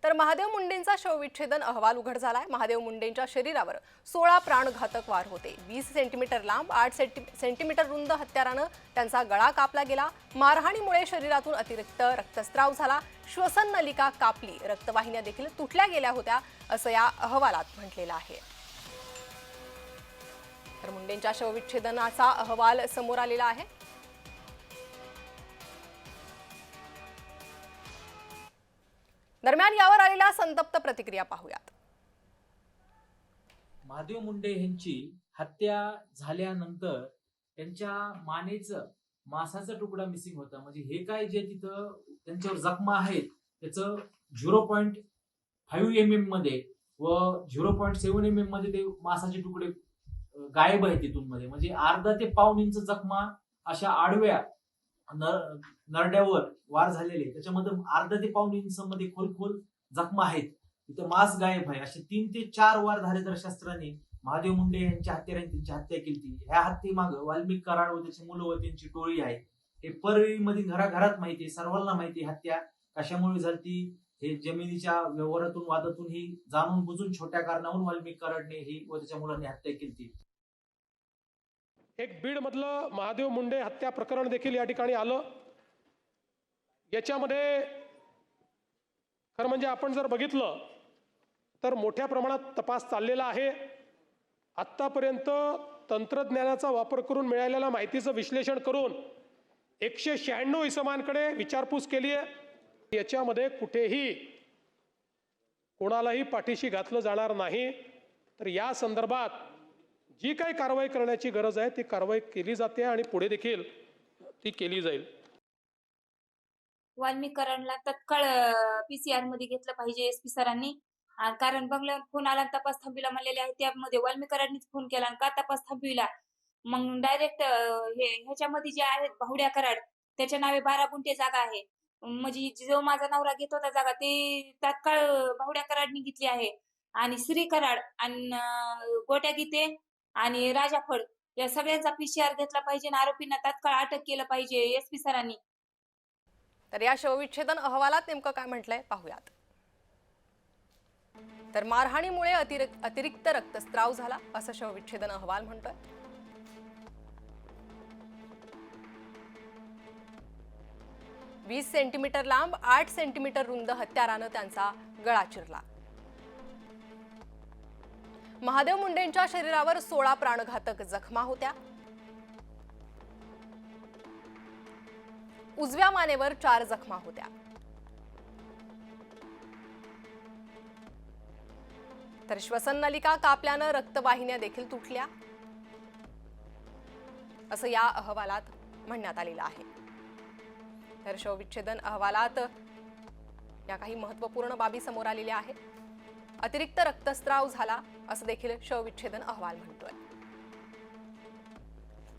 तर महादेव मुंडेंचा शवविच्छेदन अहवाल उघड झालाय। महादेव मुंडेंच्या शरीरावर 16 प्राणघातक वार होते। 20 सेंटीमीटर लांब 8 सेंटीमीटर रुंद हत्यारानं त्यांचा गळा कापला गेला। मारहाणीमुळे शरीरातून अतिरिक्त रक्तस्राव झाला, श्वसन नलिका कापली, रक्तवाहिन्या देखील तुटल्या गेल्या होत्या असं या अहवालात म्हटलेलं आहे। तर मुंडेंच्या शवविच्छेदनाचा अहवाल समोर आलेला आहे। दरम्यान यावर आलेल्या संतप्त प्रतिक्रिया पाहूयात। महादेव मुंडे यांची हत्या झाल्यानंतर त्यांच्या मानेचं मांसाचा तुकडा मिसिंग होता। म्हणजे हे काय जे तिथं त्यांच्यावर जखमा आहेत त्याचं 0.5 mm मध्ये व 0.7 mm मध्ये ते मांसाचे तुकडे गायब आहेत तिथून मध्ये। म्हणजे अर्धा ते पाऊण इंच जखमा अशा आडव्या नरड्यावर वार झालेले, त्याच्यामध्ये अर्धा ते पाऊण इंच मध्ये खोल जखमा आहेत, तिथं मांस गायब आहे। असे 3 ते 4 वार धारेदार शस्त्राने महादेव मुंडे यांच्या हत्याराने त्यांची हत्या केली। ह्या हत्येमागं वाल्मिक कराड व त्याची मुलं व त्यांची टोळी आहे। हे परळीमध्ये घराघरात माहिती आहे, सर्वांना माहिती आहे हत्या कशामुळे झाली। हे जमिनीच्या व्यवहारातून वादातून ही जाणून बुजून छोट्या कारणावरून वाल्मिक कराडने ही व त्याच्या मुलांनी हत्या केली। एक बीड मधलं महादेव मुंडे हत्या प्रकरण देखील या ठिकाणी आलं। याच्यामध्ये खरं म्हणजे आपण जर बघितलं तर मोठ्या प्रमाणात तपास चाललेला आहे। आत्तापर्यंत तंत्रज्ञानाचा वापर करून मिळालेल्या माहितीचं विश्लेषण करून 196 इसमांकडे विचारपूस केली आहे। याच्यामध्ये कुठेही कोणालाही पाठीशी घातलं जाणार नाही। तर या संदर्भात जी काही कारवाई करण्याची गरज आहे ती कारवाई केली जाते आणि पुढे देखील ती केली जाईल। वाल्मिक कराडला तत्काळ पीसीआर मध्ये घेतलं पाहिजे एसपी सरांनी। कारण बंगल्यावर फोन आला, तपास थांबविला म्हणलेले आहे, त्यामध्ये वाल्मिक कराडनीच फोन केला, का तपास थांबविला। मग डायरेक्ट ह्याच्यामध्ये जे आहेत भावड्या कराड त्याच्या नावे 12 गुंठे जागा आहे। म्हणजे जो माझा नवरा घेत होता जागा ते तात्काळ भावड्या कराडनी घेतली आहे। आणि श्री कराड आणि गोट्या गीते आणि राजा फड या सगळ्यांचा पीसीआर घेतला पाहिजे आणि आरोपींना तात्काळ अटक केलं पाहिजे एसपी सरांनी। तर या शवविच्छेदन अहवालात नेमकं काय म्हटलंय पाहूयात। तर मारहाणीमुळे अतिरिक्त रक्तस्राव झाला असं शवविच्छेदन अहवाल म्हणतोय। "20 सेंटीमीटर लांब 8 सेंटीमीटर रुंद हत्यारानं त्यांचा गळा चिरला। महादेव मुंडेंच्या शरीरावर 16 प्राणघातक जखमा होत्या। उजव्या मानेवर 4 जखमा होत्या। तर श्वसन नलिका कापल्यानं रक्तवाहिन्या देखील तुटल्या असं या अहवालात म्हणण्यात आलेलं आहे। तर शवविच्छेदन अहवालात या काही महत्त्वपूर्ण बाबी समोर आलेल्या आहेत। अतिरिक्त रक्तस्राव झाला असं देखील शवविच्छेदन अहवाल म्हणतोय।